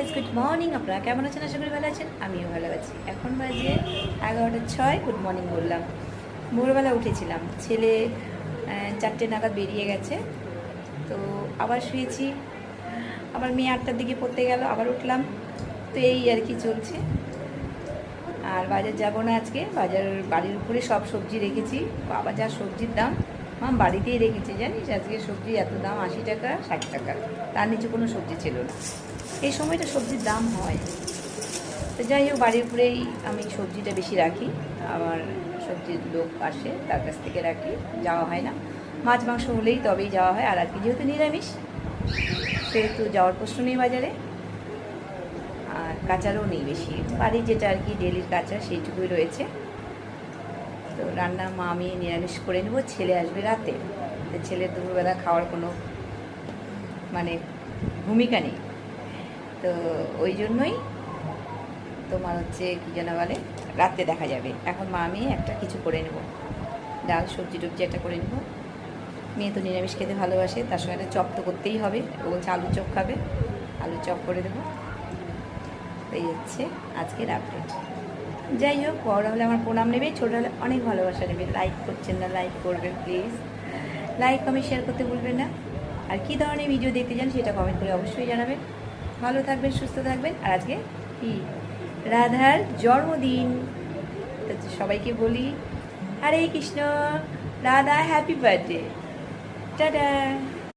Guys, good morning. আপনারা কেমন আছেন? আশা করি ভালো আছেন। আমিও ভালো আছি। এখন বাজে 11:06। গুড মর্নিং বললাম। ভোরবেলা উঠেছিলাম, ছেলে 4টে নাগাদ বেরিয়ে গেছে, তো আবার শুয়েছি। আবার মেয়ে 8টার দিকে পড়তে গেল, আবার উঠলাম। তো এই আর কি চলছে। আর বাজার যাব না আজকে। বাজার বাড়ির উপরে সব সবজি রেখেছি। বাবা যা সবজির দাম, মাম বাড়িতেই রেখেছি জানিস। আজকে সবজি এত দাম, 80 টাকা 60 টাকা, তার নিচে কোনো সবজি ছিল না। এই সময়টা সবজির দাম হয়। তো যাই হোক, বাড়ির উপরেই আমি সবজিটা বেশি রাখি। আমার সবজির লোক আসে, তার কাছ থেকে রাখি, যাওয়া হয় না। মাছ মাংস হলেই তবেই যাওয়া হয়। আর কি যেহেতু নিরামিষ, সেহেতু যাওয়ার প্রশ্ন নেই বাজারে। আর কাঁচারও নেই বেশি, বাড়ির যেটা আর কি ডেলির কাঁচা সেইটুকুই রয়েছে। তো রান্না মা আমি নিরামিষ করে নেবো। ছেলে আসবে রাতে, তো ছেলের দুপুরবেলা খাওয়ার কোনো মানে ভূমিকা নেই। তো ওই জন্যই তোমার হচ্ছে কী যেন বলে, রাতে দেখা যাবে। এখন মা আমি একটা কিছু করে নেব, ডাল সবজি টবজি একটা করে নেব। মেয়ে তো নিরামিষ খেতে ভালোবাসে, তার সঙ্গে একটা চপ তো করতেই হবে। ও বলছে আলু চপ খাবে, আলু চপ করে দেবো। এই হচ্ছে আজকের আপডেট। যাই হোক, বড় হলে আমার প্রণাম নেবে, ছোটো হলে অনেক ভালোবাসা নেবে। লাইক করছেন না, লাইক করবেন প্লিজ। লাইক কমেন্ট শেয়ার করতে ভুলবেন না। আর কী ধরনের ভিডিও দেখতে চান সেটা কমেন্ট করে অবশ্যই জানাবেন। ভালো থাকবেন, সুস্থ থাকবেন। আর আজকে কি রাধার জন্মদিন, তো সবাইকে বলি Hare Krishna, Radha happy birthday, tata.